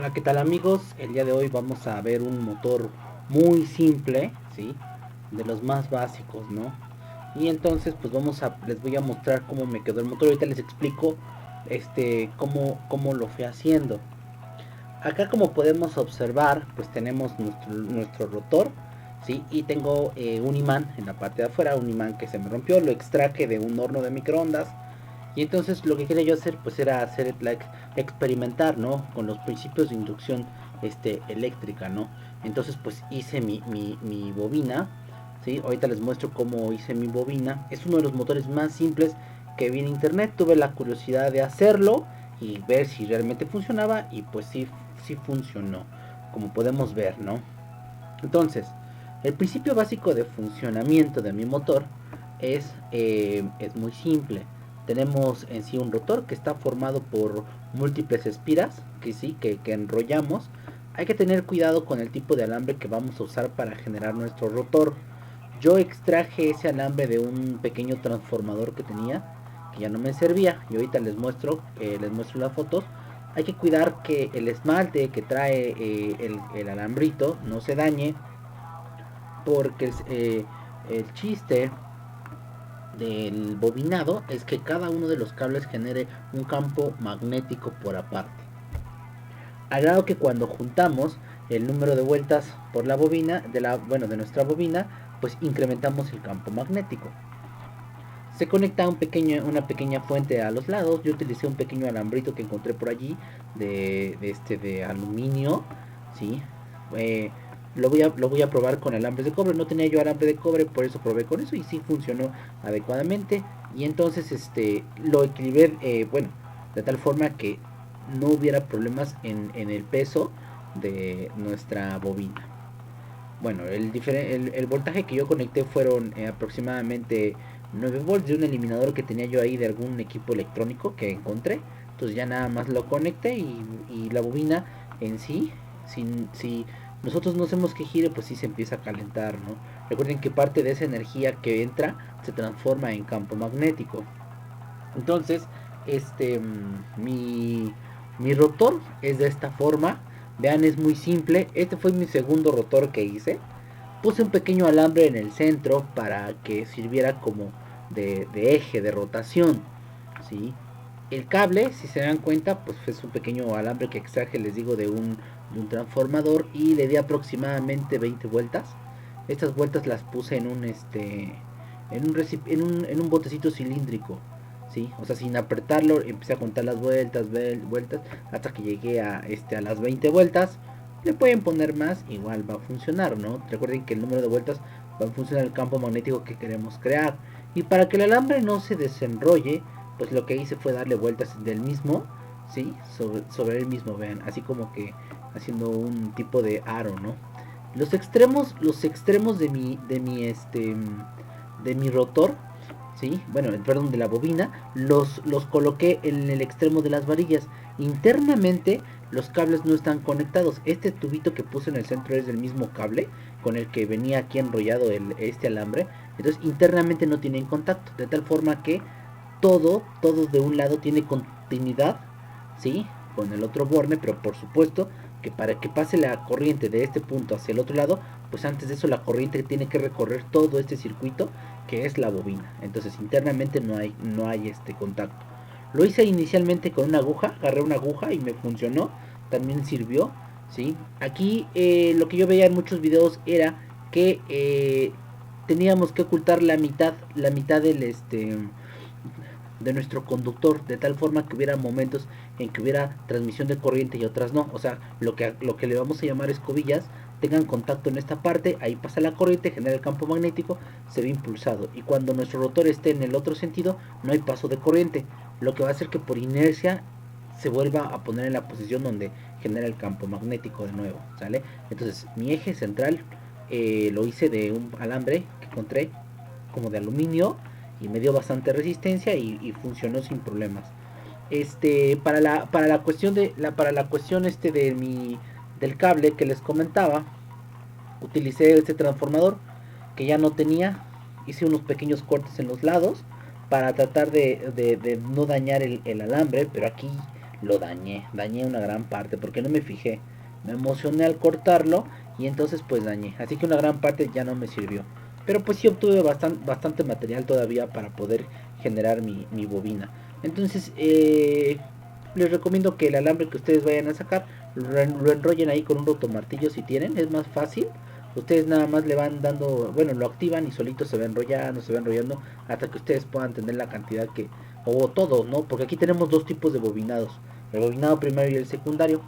Hola, ¿qué tal amigos? El día de hoy vamos a ver un motor muy simple, ¿sí? De los más básicos, ¿no? Y entonces pues les voy a mostrar cómo me quedó el motor. Ahorita les explico cómo lo fui haciendo. Acá como podemos observar pues tenemos nuestro rotor, ¿sí? Y tengo un imán en la parte de afuera, un imán que se me rompió, lo extraje de un horno de microondas. Y entonces lo que quería yo hacer pues era experimentar, ¿no? Con los principios de inducción eléctrica, ¿no? Entonces pues hice mi bobina, ¿sí? Ahorita les muestro cómo hice mi bobina. Es uno de los motores más simples que vi en internet. Tuve la curiosidad de hacerlo y ver si realmente funcionaba y pues sí funcionó, como podemos ver, ¿no? Entonces, el principio básico de funcionamiento de mi motor es muy simple. Tenemos en sí un rotor que está formado por múltiples espiras que enrollamos. Hay que tener cuidado con el tipo de alambre que vamos a usar para generar nuestro rotor. Yo extraje ese alambre de un pequeño transformador que tenía, que ya no me servía. Y ahorita les muestro las fotos. Hay que cuidar que el esmalte que trae el alambrito no se dañe, porque el chiste del bobinado es que cada uno de los cables genere un campo magnético por aparte. Al grado que cuando juntamos el número de vueltas por la bobina, de nuestra bobina, pues incrementamos el campo magnético. Se conecta una pequeña fuente a los lados. Yo utilicé un pequeño alambrito que encontré por allí de aluminio, ¿sí? Eh, lo voy a probar con alambres de cobre. No tenía yo alambre de cobre, por eso probé con eso y sí funcionó adecuadamente. Y entonces lo equilibré, bueno, de tal forma que no hubiera problemas en el peso de nuestra bobina. Bueno, el voltaje que yo conecté fueron aproximadamente 9 volts de un eliminador que tenía yo ahí de algún equipo electrónico que encontré. Entonces ya nada más lo conecté y la bobina en sí, si nosotros no hacemos que gire, pues sí se empieza a calentar, ¿no? Recuerden que parte de esa energía que entra se transforma en campo magnético. Entonces, este, mm, mi, mi rotor es de esta forma. Vean, es muy simple. Este fue mi segundo rotor que hice. Puse un pequeño alambre en el centro para que sirviera como de eje de rotación, ¿sí? El cable, si se dan cuenta, pues es un pequeño alambre que extraje, les digo, de un transformador y le di aproximadamente 20 vueltas. Estas vueltas las puse en un botecito cilíndrico, ¿sí? O sea, sin apretarlo, empecé a contar las vueltas, hasta que llegué a las 20 vueltas. Le pueden poner más, igual va a funcionar, ¿no? Recuerden que el número de vueltas va a funcionar el campo magnético que queremos crear. Y para que el alambre no se desenrolle, pues lo que hice fue darle vueltas del mismo, ¿sí? Sobre el mismo, vean, así como que haciendo un tipo de aro, ¿no? Los extremos de mi rotor, ¿sí? Bueno, perdón, de la bobina, los coloqué en el extremo de las varillas. Internamente los cables no están conectados. Este tubito que puse en el centro es del mismo cable con el que venía aquí enrollado este alambre. Entonces internamente no tienen contacto, de tal forma que todo de un lado tiene continuidad, ¿sí? Con el otro borne, pero por supuesto que para que pase la corriente de este punto hacia el otro lado, pues antes de eso la corriente tiene que recorrer todo este circuito que es la bobina. Entonces internamente no hay este contacto. Lo hice inicialmente con una aguja, agarré una aguja y me funcionó, también sirvió, ¿sí? Aquí lo que yo veía en muchos videos era que teníamos que ocultar la mitad de nuestro conductor, de tal forma que hubiera momentos en que hubiera transmisión de corriente y otras no. O sea, lo que le vamos a llamar escobillas tengan contacto en esta parte, ahí pasa la corriente, genera el campo magnético, se ve impulsado. Y cuando nuestro rotor esté en el otro sentido, no hay paso de corriente, lo que va a hacer que por inercia se vuelva a poner en la posición donde genera el campo magnético de nuevo, ¿sale? Entonces, mi eje central lo hice de un alambre que encontré como de aluminio y me dio bastante resistencia y funcionó sin problemas. Para la cuestión del cable que les comentaba, utilicé este transformador que ya no tenía, hice unos pequeños cortes en los lados para tratar de no dañar el alambre, pero aquí lo dañé una gran parte porque no me fijé, me emocioné al cortarlo y entonces pues dañé, así que una gran parte ya no me sirvió, pero pues sí obtuve bastante material todavía para poder generar mi bobina. Entonces les recomiendo que el alambre que ustedes vayan a sacar lo enrollen ahí con un rotomartillo si tienen, es más fácil. Ustedes nada más le van dando, bueno, lo activan y solito se va enrollando hasta que ustedes puedan tener la cantidad que, o todo, ¿no? Porque aquí tenemos dos tipos de bobinados, el bobinado primario y el secundario,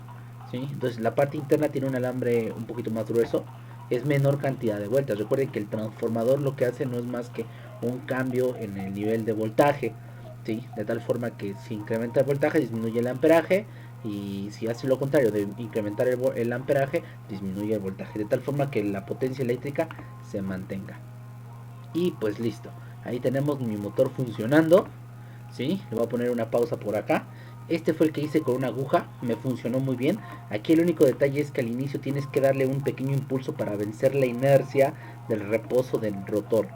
¿sí? Entonces la parte interna tiene un alambre un poquito más grueso, es menor cantidad de vueltas. Recuerden que el transformador lo que hace no es más que un cambio en el nivel de voltaje, ¿sí? De tal forma que si incrementa el voltaje disminuye el amperaje, y si hace lo contrario de incrementar el amperaje disminuye el voltaje, de tal forma que la potencia eléctrica se mantenga. Y pues listo, ahí tenemos mi motor funcionando, ¿sí? Le voy a poner una pausa por acá. Este fue el que hice con una aguja, me funcionó muy bien. Aquí el único detalle es que al inicio tienes que darle un pequeño impulso para vencer la inercia del reposo del rotor.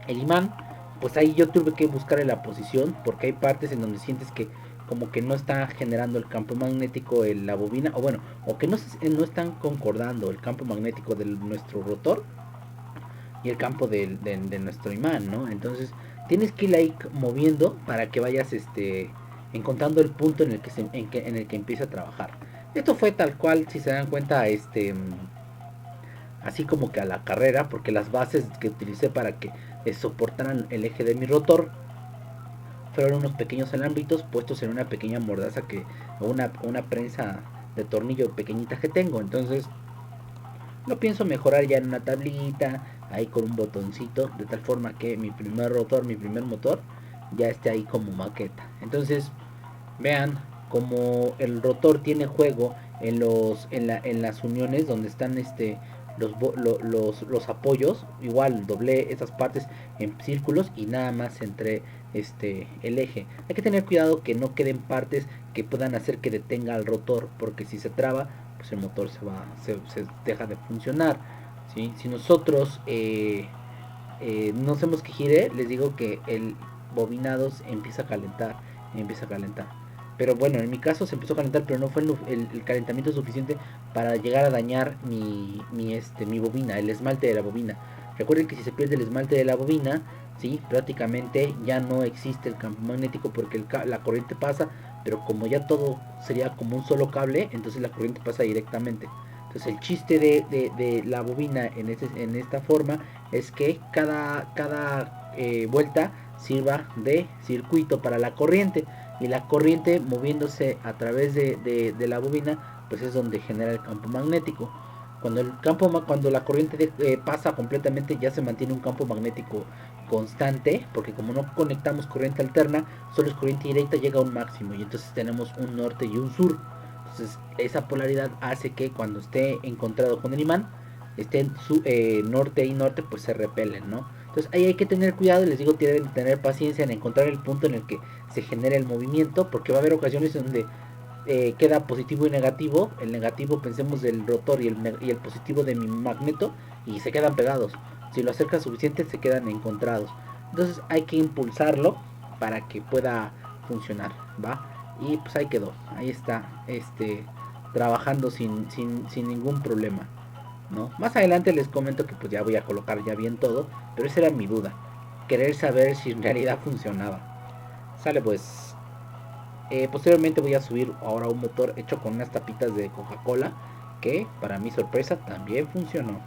El imán, pues ahí yo tuve que buscarle la posición porque hay partes en donde sientes que como que no está generando el campo magnético en la bobina, o bueno, o que no están concordando el campo magnético de nuestro rotor y el campo de nuestro imán, ¿no? Entonces tienes que ir ahí moviendo para que vayas encontrando el punto en el que empieza a trabajar. Esto fue tal cual, si se dan cuenta, así como que a la carrera, porque las bases que utilicé para que soportaran el eje de mi rotor fueron unos pequeños alambritos puestos en una pequeña mordaza o una prensa de tornillo pequeñita que tengo. Entonces lo pienso mejorar ya en una tablita, ahí con un botoncito, de tal forma que mi primer rotor, mi primer motor, ya esté ahí como maqueta. Entonces, vean como el rotor tiene juego en las uniones donde están los apoyos. Igual doblé esas partes en círculos y nada más entre el eje. Hay que tener cuidado que no queden partes que puedan hacer que detenga al rotor, porque si se traba pues el motor se deja de funcionar, ¿sí? Si nosotros no hacemos que gire, les digo que el bobinado empieza a calentar. Pero bueno, en mi caso se empezó a calentar, pero no fue el calentamiento suficiente para llegar a dañar mi bobina, el esmalte de la bobina. Recuerden que si se pierde el esmalte de la bobina, ¿sí? Prácticamente ya no existe el campo magnético porque la corriente pasa, pero como ya todo sería como un solo cable, entonces la corriente pasa directamente. Entonces el chiste de la bobina en esta forma es que cada vuelta sirva de circuito para la corriente, y la corriente moviéndose a través de la bobina pues es donde genera el campo magnético. Cuando la corriente pasa completamente ya se mantiene un campo magnético constante, porque como no conectamos corriente alterna, solo es corriente directa, llega a un máximo y entonces tenemos un norte y un sur. Entonces esa polaridad hace que cuando esté encontrado con el imán, estén norte y norte, pues se repelen, ¿no? Entonces ahí hay que tener cuidado, y les digo, tienen que tener paciencia en encontrar el punto en el que se genera el movimiento, porque va a haber ocasiones donde queda positivo y negativo. El negativo, pensemos, del rotor, y el positivo de mi magneto, y se quedan pegados. Si lo acercas suficiente se quedan encontrados. Entonces hay que impulsarlo para que pueda funcionar, ¿va? Y pues ahí quedó, ahí está, trabajando sin ningún problema, ¿no? Más adelante les comento que pues ya voy a colocar ya bien todo, pero esa era mi duda, querer saber si en realidad funcionaba. Sale pues. Posteriormente voy a subir ahora un motor hecho con unas tapitas de Coca-Cola, que para mi sorpresa también funcionó.